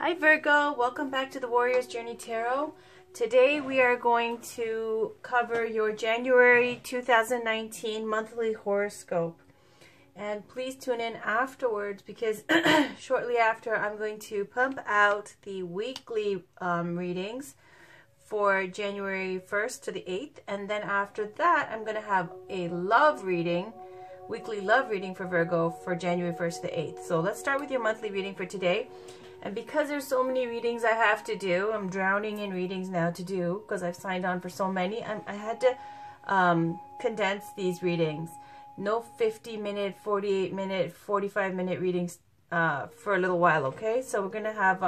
Hi Virgo, welcome back to the Warrior's Journey Tarot. Today we are going to cover your January 2019 monthly horoscope. And please tune in afterwards because shortly after I'm going to pump out the weekly readings for January 1st to the 8th. And then after that I'm going to have a love reading, weekly love reading for Virgo for January 1st to the 8th. So let's start with your monthly reading for today. And because there's so many readings I have to do, I'm drowning in readings now to do because I've signed on for so many. I had to condense these readings. No 50-minute, 48-minute, 45-minute readings for a little while, okay? So we're going to have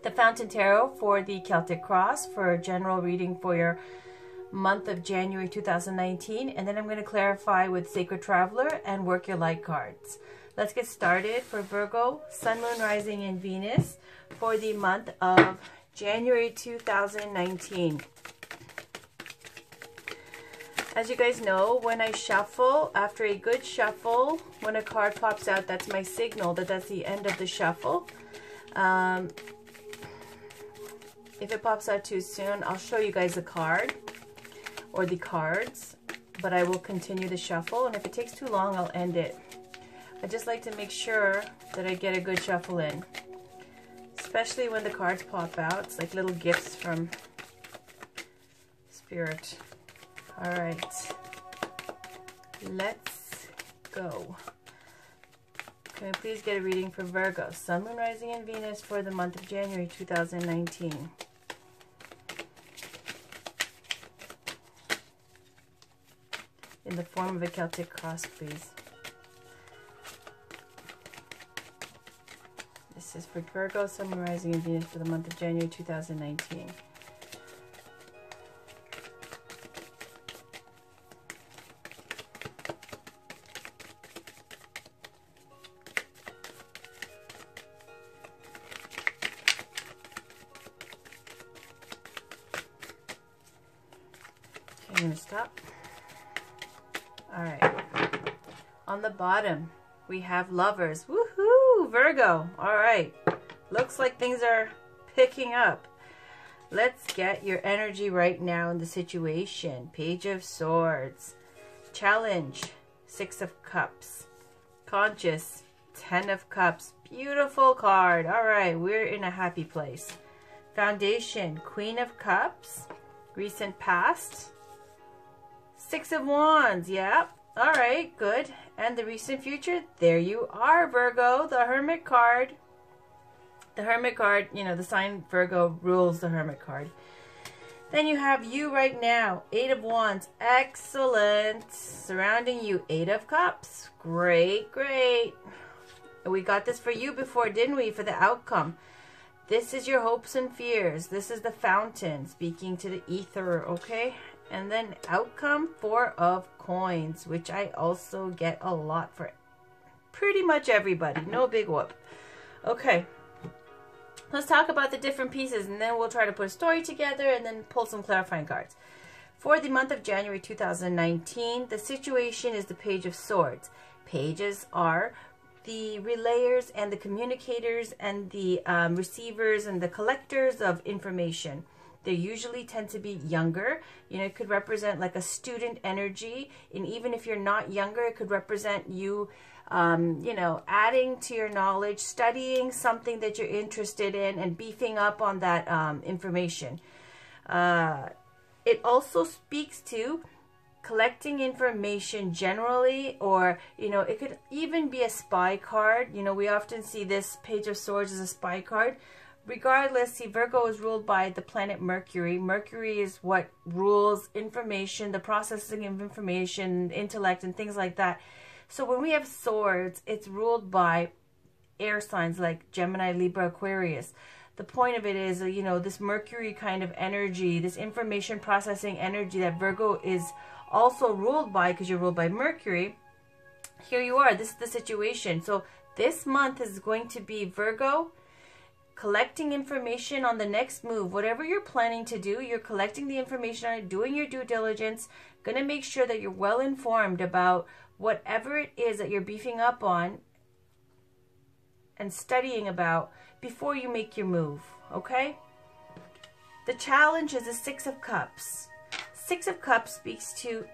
the Fountain Tarot for the Celtic Cross for a general reading for your month of January 2019. And then I'm going to clarify with Sacred Traveler and Work Your Light cards. Let's get started for Virgo, Sun, Moon, Rising, and Venus for the month of January 2019. As you guys know, when I shuffle, after a good shuffle, when a card pops out, that's my signal that that's the end of the shuffle. If it pops out too soon, I'll show you guys the card or the cards, but I will continue the shuffle, and if it takes too long, I'll end it. I just like to make sure that I get a good shuffle in, especially when the cards pop out. It's like little gifts from Spirit. All right, let's go. Can we please get a reading for Virgo, Sun, Moon, Rising, and Venus for the month of January 2019? In the form of a Celtic cross, please. This is for Virgo, Sun, Moon, Rising, and Venus for the month of January 2019. Okay, I'm going to stop. Alright. On the bottom, we have Lovers. Woohoo! Virgo. Alright. Looks like things are picking up. Let's get your energy right now in the situation. Page of Swords. Challenge. 6 of Cups. Conscious. 10 of Cups. Beautiful card. Alright. We're in a happy place. Foundation. Queen of Cups. Recent past. 6 of Wands. Yep. All right, good. And the recent future, there you are, Virgo, the Hermit card. The Hermit card, you know, the sign Virgo rules the Hermit card. Then you have you right now, 8 of Wands. Excellent. Surrounding you, 8 of Cups. Great, great. We got this for you before, didn't we, for the outcome. This is your hopes and fears. This is the Fountain speaking to the ether, okay? And then outcome, 4 of Coins, which I also get a lot for pretty much everybody. No big whoop. Okay, let's talk about the different pieces, and then we'll try to put a story together and then pull some clarifying cards. For the month of January 2019, the situation is the Page of Swords. Pages are the relayers and the communicators and the receivers and the collectors of information. They usually tend to be younger. You know, it could represent like a student energy. And even if you're not younger, it could represent you, you know, adding to your knowledge, studying something that you're interested in and beefing up on that information. It also speaks to collecting information generally, or, you know, it could even be a spy card. You know, we often see this Page of Swords as a spy card. Regardless, see, Virgo is ruled by the planet Mercury. Mercury is what rules information, the processing of information, intellect, and things like that. So when we have swords, it's ruled by air signs like Gemini, Libra, Aquarius. The point of it is, you know, this Mercury kind of energy, this information processing energy that Virgo is also ruled by, because you're ruled by Mercury. Here you are. This is the situation. So this month is going to be Virgo collecting information on the next move. Whatever you're planning to do, you're collecting the information on it, doing your due diligence, going to make sure that you're well informed about whatever it is that you're beefing up on, and studying about before you make your move, okay? The challenge is the Six of Cups. Six of Cups speaks to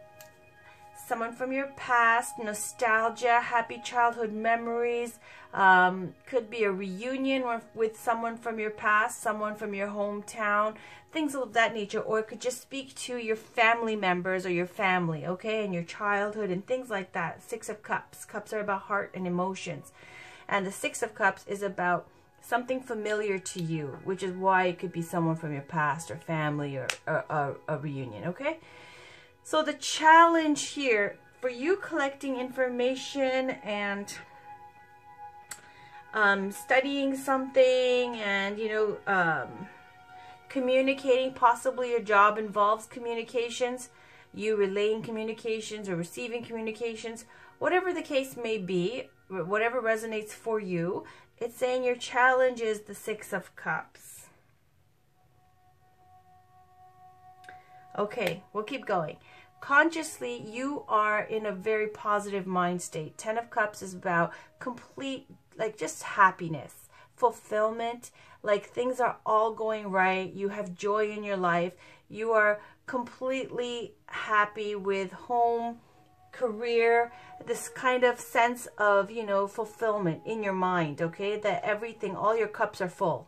someone from your past, nostalgia, happy childhood memories. Could be a reunion with someone from your past, someone from your hometown, things of that nature. Or it could just speak to your family members or your family, okay, and your childhood and things like that. Six of Cups. Cups are about heart and emotions. And the Six of Cups is about something familiar to you, which is why it could be someone from your past or family or a reunion, okay? So the challenge here for you collecting information and studying something and, you know, communicating, possibly your job involves communications, you relaying communications or receiving communications, whatever the case may be, whatever resonates for you, it's saying your challenge is the Six of Cups. Okay, we'll keep going. Consciously, you are in a very positive mind state. Ten of Cups is about complete, like, just happiness, fulfillment, like things are all going right. You have joy in your life. You are completely happy with home, career, this kind of sense of, you know, fulfillment in your mind, okay? That everything, all your cups are full.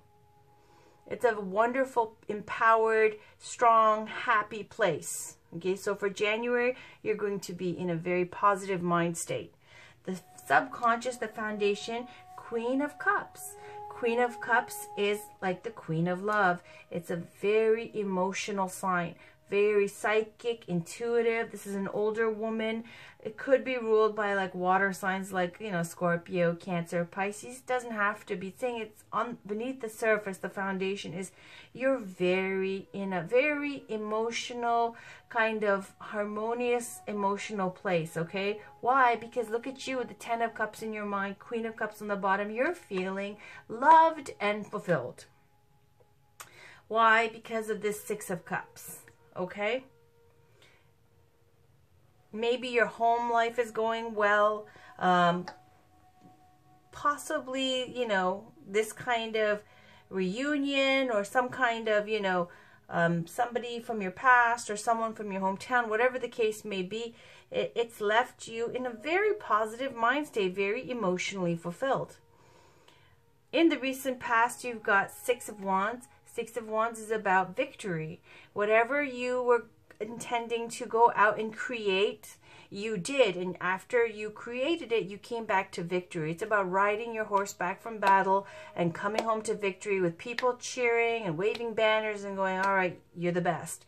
It's a wonderful, empowered, strong, happy place. Okay, so for January, you're going to be in a very positive mind state. The subconscious, the foundation, Queen of Cups. Queen of Cups is like the Queen of Love. It's a very emotional sign. Very psychic, intuitive. This is an older woman. It could be ruled by like water signs like, you know, Scorpio, Cancer, Pisces. Doesn't have to be saying it's on beneath the surface. The foundation is you're in a very emotional, kind of harmonious emotional place, okay? Why? Because look at you with the Ten of Cups in your mind, Queen of Cups on the bottom. You're feeling loved and fulfilled. Why? Because of this Six of Cups. Okay, maybe your home life is going well, possibly, you know, this kind of reunion or some kind of, you know, somebody from your past or someone from your hometown, whatever the case may be, it's left you in a very positive mind state, very emotionally fulfilled. In the recent past, you've got Six of Wands. Six of Wands is about victory. Whatever you were intending to go out and create, you did. And after you created it, you came back to victory. It's about riding your horse back from battle and coming home to victory with people cheering and waving banners and going, all right, you're the best.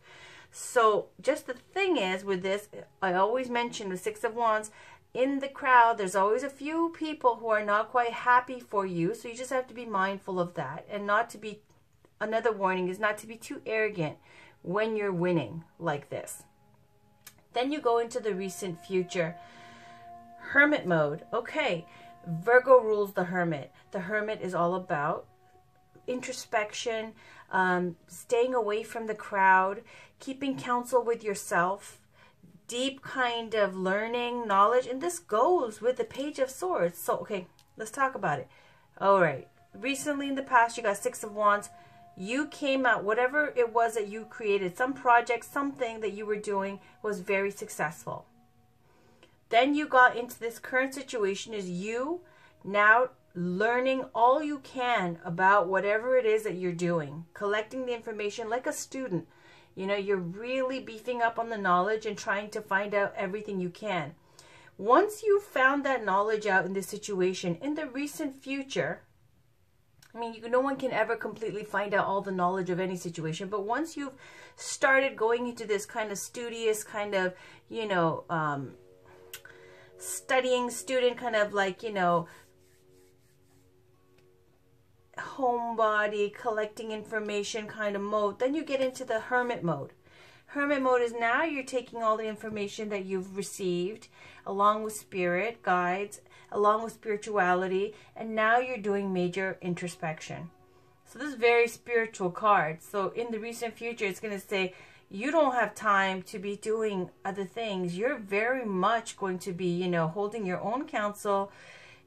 So just the thing is with this, I always mention the Six of Wands, in the crowd, there's always a few people who are not quite happy for you. So you just have to be mindful of that and not to be. Another warning is not to be too arrogant when you're winning like this. Then you go into the recent future. Hermit mode. Okay, Virgo rules the Hermit. The Hermit is all about introspection, staying away from the crowd, keeping counsel with yourself, deep kind of learning, knowledge. And this goes with the Page of Swords. So, okay, let's talk about it. All right. Recently in the past, you got Six of Wands. You came out, whatever it was that you created, some project, something that you were doing was very successful. Then you got into this current situation is you now learning all you can about whatever it is that you're doing, collecting the information like a student. You know, you're really beefing up on the knowledge and trying to find out everything you can. Once you found that knowledge out in this situation, in the recent future, I mean, no one can ever completely find out all the knowledge of any situation. But once you've started going into this kind of studious, kind of, you know, studying student, kind of like, you know, homebody, collecting information kind of mode, then you get into the Hermit mode. Hermit mode is now you're taking all the information that you've received along with spirit guides, along with spirituality, and now you're doing major introspection. So this is very spiritual card. So in the recent future, it's going to say you don't have time to be doing other things. You're very much going to be, you know, holding your own counsel,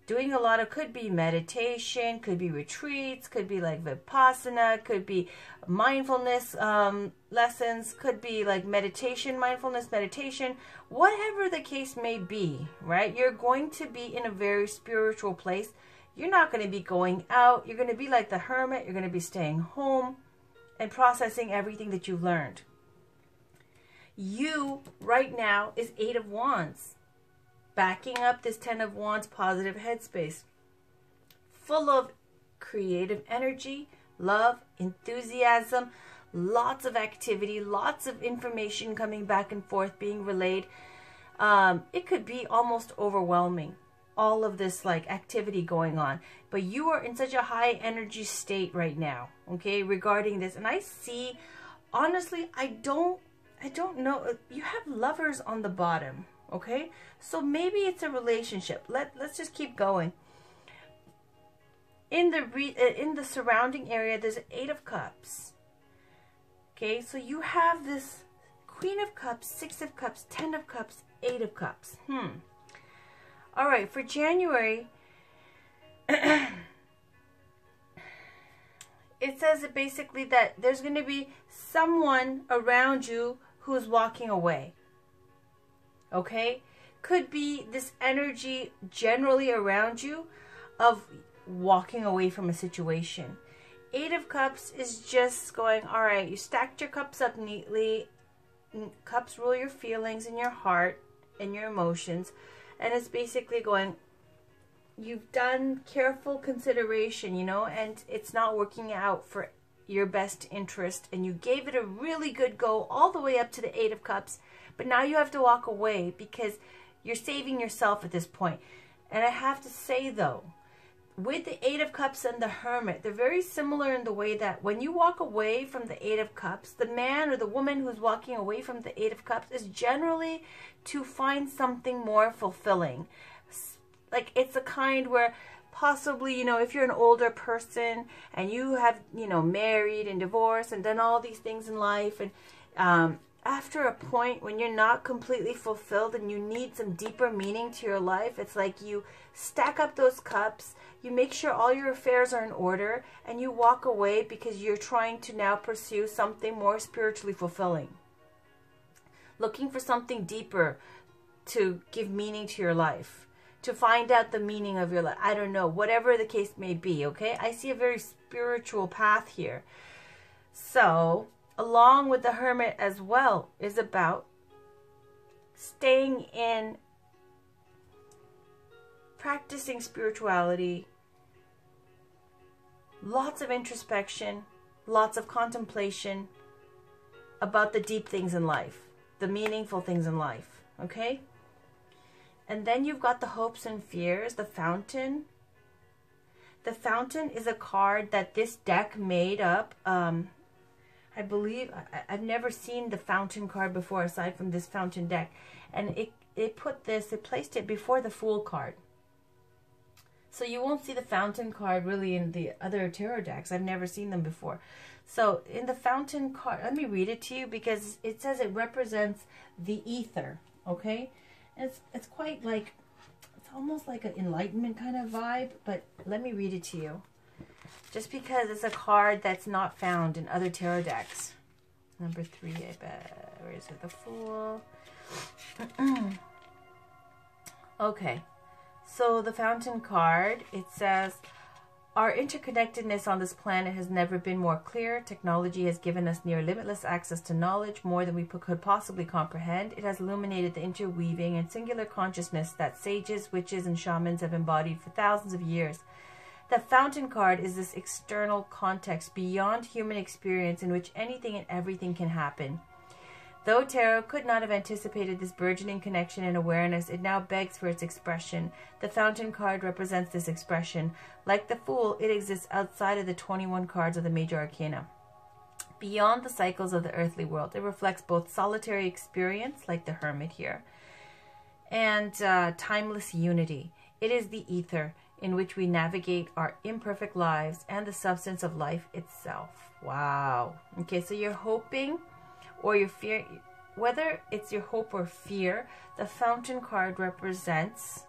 doing a lot of, could be meditation, could be retreats, could be like Vipassana, could be mindfulness lessons, could be like meditation, mindfulness meditation, whatever the case may be, right? You're going to be in a very spiritual place. You're not going to be going out. You're going to be like the hermit. You're going to be staying home and processing everything that you've learned. You right now is 8 of Wands. Backing up this 10 of Wands positive headspace. Full of creative energy, love, enthusiasm, lots of activity, lots of information coming back and forth, being relayed. It could be almost overwhelming, all of this like activity going on. But you are in such a high energy state right now, okay, regarding this. And I see, honestly, I don't know. You have Lovers on the bottom. Okay, so maybe it's a relationship. Let's just keep going. In the surrounding area, there's an 8 of Cups. Okay, so you have this Queen of Cups, 6 of Cups, 10 of Cups, 8 of Cups. All right, for January, it says that basically that there's going to be someone around you who's walking away. Okay, could be this energy generally around you of walking away from a situation. 8 of Cups is just going, all right, you stacked your cups up neatly. Cups rule your feelings and your heart and your emotions. And it's basically going, you've done careful consideration, you know, and it's not working out for your best interest. And you gave it a really good go all the way up to the 8 of Cups. But now you have to walk away because you're saving yourself at this point. And I have to say, though, with the 8 of Cups and the Hermit, they're very similar in the way that when you walk away from the 8 of Cups, the man or the woman who's walking away from the 8 of Cups is generally to find something more fulfilling. Like, it's a kind where possibly, you know, if you're an older person and you have, you know, married and divorced and done all these things in life, and after a point when you're not completely fulfilled and you need some deeper meaning to your life, it's like you stack up those cups, you make sure all your affairs are in order, and you walk away because you're trying to now pursue something more spiritually fulfilling. Looking for something deeper to give meaning to your life, to find out the meaning of your life. I don't know, whatever the case may be, okay? I see a very spiritual path here. So, along with the Hermit as well, is about staying in, practicing spirituality, lots of introspection, lots of contemplation about the deep things in life, the meaningful things in life, okay? And then you've got the hopes and fears, the Fountain. The Fountain is a card that this deck made up. I believe, I've never seen the Fountain card before aside from this Fountain deck. And it placed it before the Fool card. So you won't see the Fountain card really in the other tarot decks. I've never seen them before. So in the Fountain card, let me read it to you because it says it represents the ether, okay? It's quite like, it's almost like an enlightenment kind of vibe, but let me read it to you. Just because it's a card that's not found in other tarot decks. Number 3, I bet. Where is it? The Fool. Okay. So the Fountain card, it says, our interconnectedness on this planet has never been more clear. Technology has given us near limitless access to knowledge, more than we could possibly comprehend. It has illuminated the interweaving and singular consciousness that sages, witches, and shamans have embodied for thousands of years. The Fountain card is this external context beyond human experience in which anything and everything can happen. Though tarot could not have anticipated this burgeoning connection and awareness, it now begs for its expression. The Fountain card represents this expression. Like the Fool, it exists outside of the 21 cards of the major arcana. Beyond the cycles of the earthly world, it reflects both solitary experience, like the Hermit here, and timeless unity. It is the ether in which we navigate our imperfect lives and the substance of life itself. Wow. Okay, so you're hoping or your fear, whether it's your hope or fear, the Fountain card represents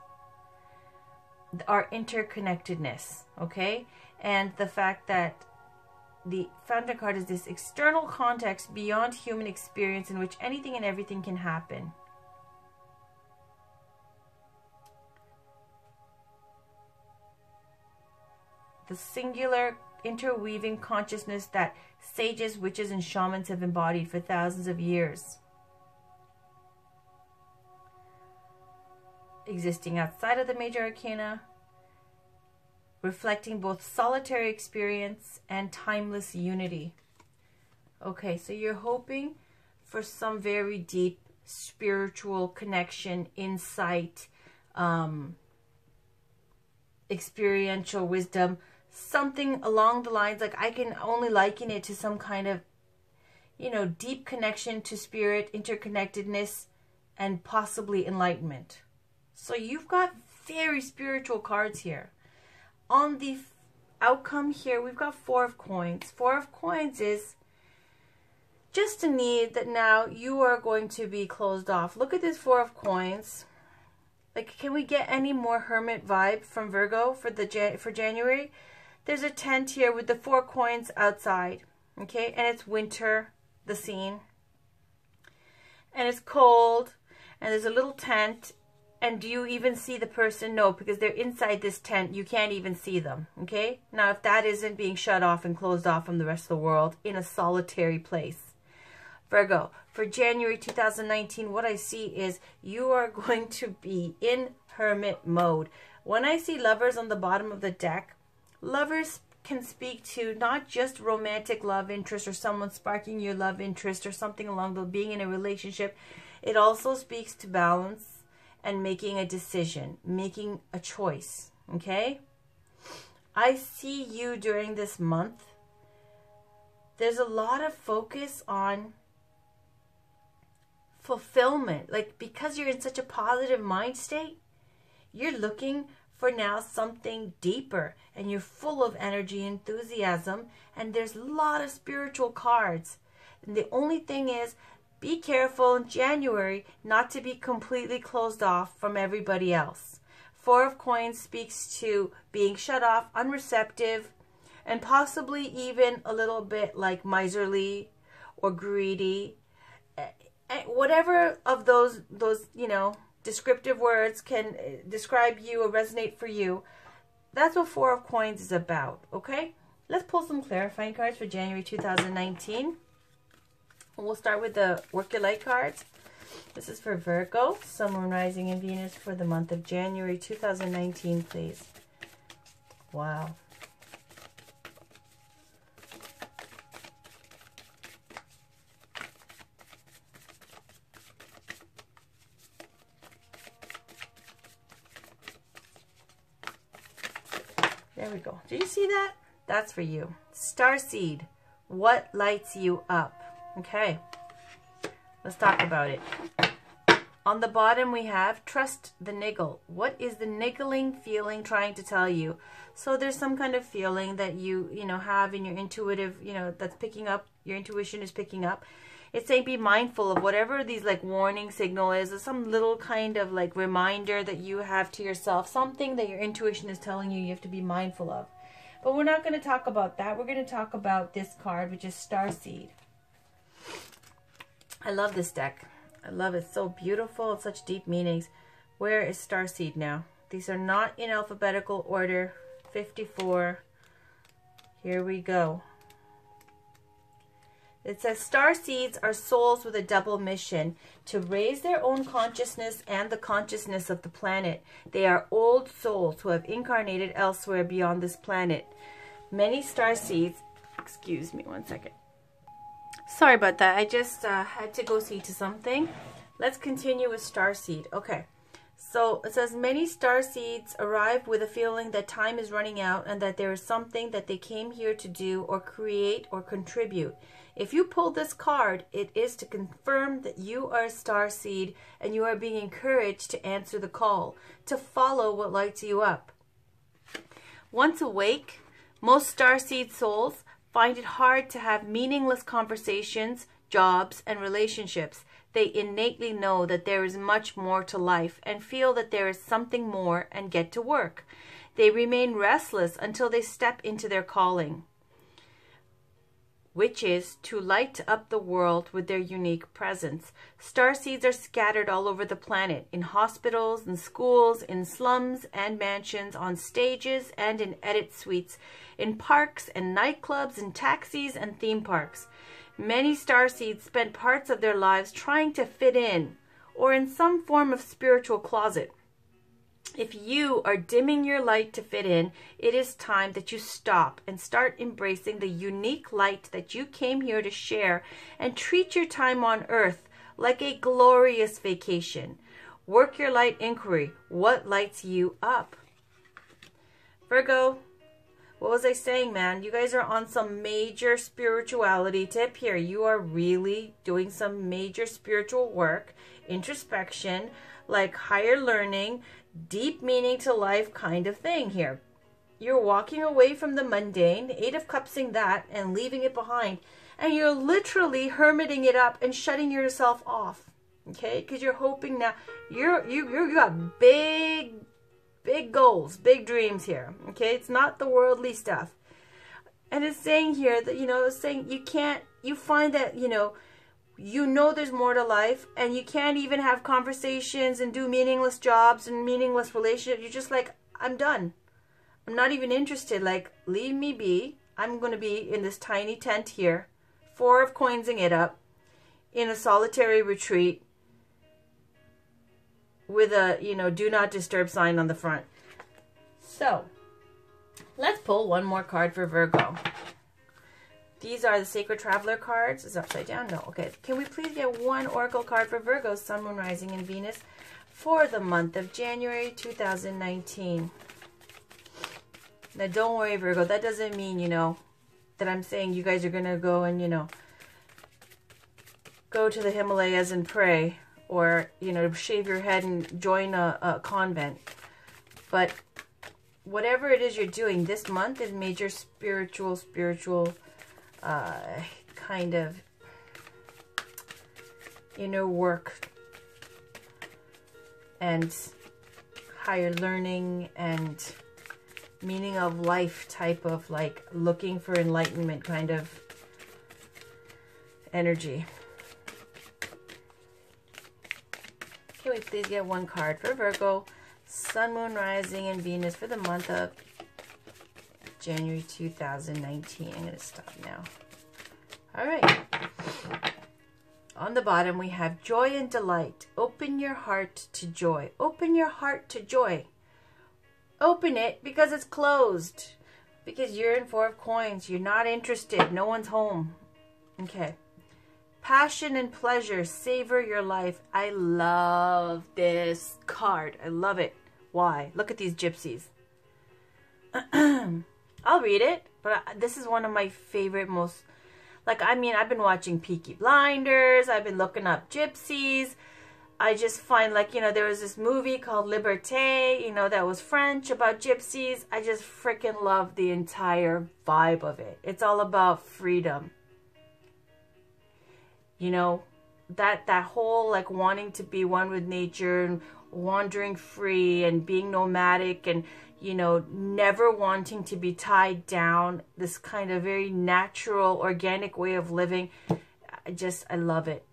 our interconnectedness, okay? And the fact that the Fountain card is this external context beyond human experience in which anything and everything can happen. The singular interweaving consciousness that sages, witches, and shamans have embodied for thousands of years. Existing outside of the major arcana, reflecting both solitary experience and timeless unity. Okay, so you're hoping for some very deep spiritual connection, insight, experiential wisdom, something along the lines, like I can only liken it to some kind of, you know, deep connection to spirit, interconnectedness, and possibly enlightenment. So you've got very spiritual cards here. On the outcome here, we've got Four of Coins. Four of Coins is just a need that now you are going to be closed off. Look at this Four of Coins. Like, can we get any more hermit vibe from Virgo for January? There's a tent here with the 4 coins outside, okay? And it's winter, the scene. And it's cold, and there's a little tent. And do you even see the person? No, because they're inside this tent. You can't even see them, okay? Now, if that isn't being shut off and closed off from the rest of the world in a solitary place. Virgo, for January 2019, what I see is you are going to be in hermit mode. When I see lovers on the bottom of the deck, lovers can speak to not just romantic love interest or someone sparking your love interest or something along the being in a relationship. It also speaks to balance and making a decision, making a choice, okay? I see you during this month. There's a lot of focus on fulfillment. Like, because you're in such a positive mind state, you're looking for now something deeper, and you're full of energy, enthusiasm, and there's a lot of spiritual cards. And the only thing is, be careful in January not to be completely closed off from everybody else. Four of Coins speaks to being shut off, unreceptive, and possibly even a little bit like miserly or greedy. Whatever of those you know, descriptive words can describe you or resonate for you. That's what Four of Coins is about, okay? Let's pull some clarifying cards for January 2019. We'll start with the Work Your Light cards. This is for Virgo, Sun, Moon, Rising, and Venus for the month of January 2019, please. Wow. There we go. Did you see that? That's for you. Starseed. What lights you up? Okay. Let's talk about it. On the bottom we have trust the niggle. What is the niggling feeling trying to tell you? So there's some kind of feeling that you know, have in your intuitive, you know, that's picking up, your intuition is picking up. It's saying be mindful of whatever these like warning signal is, or some little kind of like reminder that you have to yourself, something that your intuition is telling you have to be mindful of. But we're not going to talk about that. We're going to talk about this card, which is Starseed. I love this deck. I love it. It's so beautiful. It's such deep meanings. Where is Starseed now? These are not in alphabetical order. 54. Here we go. It says starseeds are souls with a double mission: to raise their own consciousness and the consciousness of the planet. They are old souls who have incarnated elsewhere beyond this planet. Many starseeds, excuse me one second. Sorry about that. I just had to go see to something. Let's continue with starseed. Okay. So it says many starseeds arrive with a feeling that time is running out and that there is something that they came here to do or create or contribute. If you pull this card, it is to confirm that you are a starseed and you are being encouraged to answer the call, to follow what lights you up. Once awake, most starseed souls find it hard to have meaningless conversations, jobs, and relationships. They innately know that there is much more to life and feel that there is something more and get to work. They remain restless until they step into their calling, which is to light up the world with their unique presence. Starseeds are scattered all over the planet, in hospitals, in schools, in slums and mansions, on stages and in edit suites, in parks and nightclubs, in taxis and theme parks. Many starseeds spend parts of their lives trying to fit in, or in some form of spiritual closet. If you are dimming your light to fit in, it is time that you stop and start embracing the unique light that you came here to share, and treat your time on earth like a glorious vacation. Work your light inquiry. What lights you up? Virgo, what was I saying, man? You guys are on some major spirituality tip here. You are really doing some major spiritual work, introspection, like higher learning, deep meaning to life kind of thing here. You're walking away from the mundane, 8 of Cupsing that, and leaving it behind. And you're literally hermiting it up and shutting yourself off. Okay? Because you're hoping now, you got big goals, big dreams here. Okay? It's not the worldly stuff. And it's saying here that, it's saying you find that, there's more to life, and you can't even have conversations and do meaningless jobs and meaningless relationships. You're just like, I'm done. I'm not even interested. Like, leave me be. I'm going to be in this tiny tent here, 4 of Coinsing it up, in a solitary retreat with a, do not disturb sign on the front. So, let's pull one more card for Virgo. These are the Sacred Traveler cards. Is it upside down? No. Okay. Can we please get one Oracle card for Virgo, Sun, Moon, Rising, and Venus for the month of January 2019? Now, don't worry, Virgo. That doesn't mean, that I'm saying you guys are going to go and, go to the Himalayas and pray, or, shave your head and join a convent. But whatever it is you're doing, this month is major spiritual kind of inner work and higher learning and meaning of life type of, like, looking for enlightenment kind of energy. Can we please get one card for Virgo, Sun, Moon, Rising, and Venus for the month of January 2019. I'm going to stop now. All right. On the bottom, we have joy and delight. Open your heart to joy. Open your heart to joy. Open it because it's closed. Because you're in 4 of Coins. You're not interested. No one's home. Okay. Passion and pleasure. Savor your life. I love this card. I love it. Why? Look at these gypsies. I'll read it, but this is one of my favorite, most, like, I've been watching Peaky Blinders, I've been looking up gypsies. I just find, like, there was this movie called Liberté, that was French, about gypsies. I just freaking love the entire vibe of it. It's all about freedom. That whole, like, wanting to be one with nature and wandering free and being nomadic and, never wanting to be tied down, this kind of very natural, organic way of living. I love it.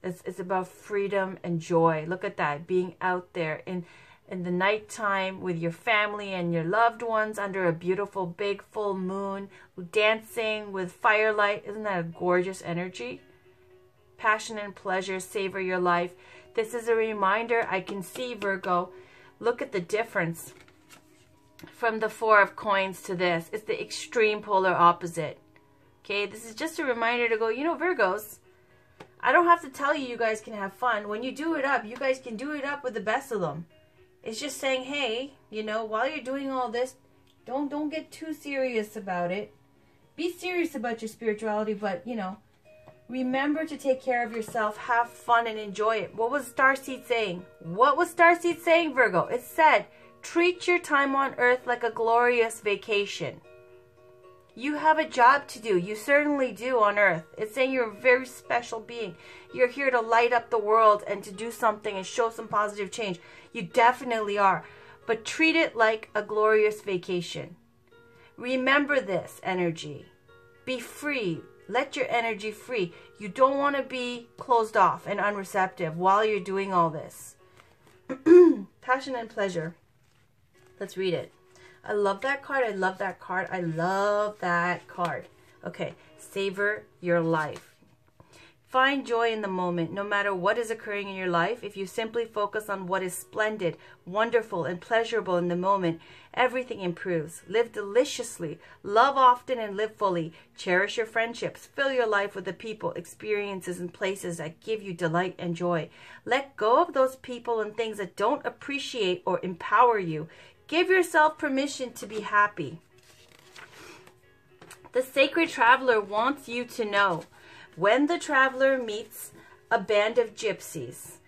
It's about freedom and joy. Look at that, being out there in the nighttime with your family and your loved ones under a beautiful big full moon, dancing with firelight. Isn't that a gorgeous energy? Passion and pleasure, savor your life. This is a reminder. I can see, Virgo, look at the difference from the 4 of Coins to this. It's the extreme polar opposite. Okay, this is just a reminder to go, Virgos, I don't have to tell you guys can have fun. When you do it up, you guys can do it up with the best of them. It's just saying, hey, while you're doing all this, don't get too serious about it. Be serious about your spirituality, but, remember to take care of yourself, have fun, and enjoy it. What was Starseed saying? What was Starseed saying, Virgo? It said, treat your time on earth like a glorious vacation. You have a job to do. You certainly do on earth. It's saying you're a very special being. You're here to light up the world and to do something and show some positive change. You definitely are. But treat it like a glorious vacation. Remember this energy. Be free. Let your energy free. You don't want to be closed off and unreceptive while you're doing all this. Passion and pleasure. Let's read it. I love that card. I love that card. I love that card. Okay. Savor your life. Find joy in the moment, no matter what is occurring in your life. If you simply focus on what is splendid, wonderful, and pleasurable in the moment, everything improves. Live deliciously, love often, and live fully. Cherish your friendships. Fill your life with the people, experiences, and places that give you delight and joy. Let go of those people and things that don't appreciate or empower you. Give yourself permission to be happy. The sacred traveler wants you to know, when the traveler meets a band of gypsies,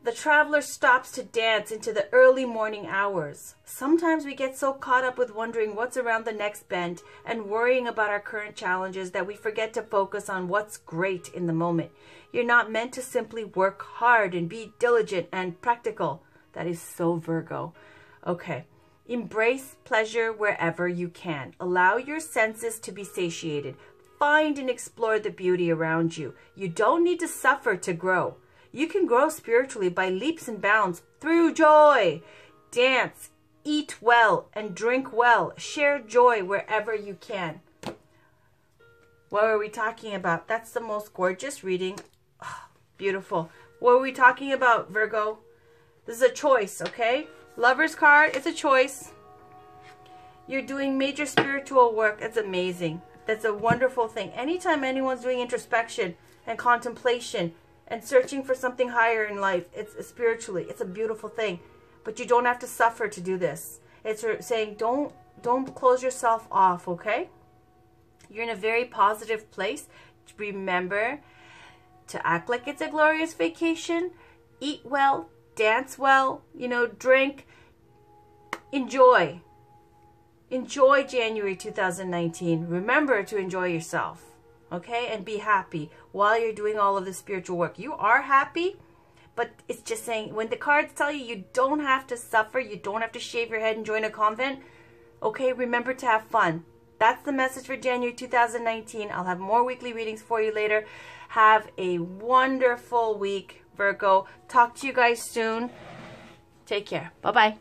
the traveler stops to dance into the early morning hours. Sometimes we get so caught up with wondering what's around the next bend and worrying about our current challenges that we forget to focus on what's great in the moment. You're not meant to simply work hard and be diligent and practical. That is so Virgo. Okay. Embrace pleasure wherever you can. Allow your senses to be satiated. Find and explore the beauty around you. You don't need to suffer to grow. You can grow spiritually by leaps and bounds through joy. Dance, eat well, and drink well. Share joy wherever you can. What are we talking about? That's the most gorgeous reading. Oh, beautiful. What are we talking about, Virgo? This is a choice, okay? Lover's card is a choice. You're doing major spiritual work. It's amazing. That's a wonderful thing. Anytime anyone's doing introspection and contemplation and searching for something higher in life, it's spiritually, it's a beautiful thing. But you don't have to suffer to do this. It's saying don't close yourself off, okay? You're in a very positive place. Remember to act like it's a glorious vacation. Eat well, dance well, drink, enjoy. Enjoy January 2019. Remember to enjoy yourself, okay? And be happy while you're doing all of the spiritual work. You are happy, but it's just saying, when the cards tell you you don't have to suffer, you don't have to shave your head and join a convent, okay? Remember to have fun. That's the message for January 2019. I'll have more weekly readings for you later. Have a wonderful week, Virgo. Talk to you guys soon. Take care. Bye-bye.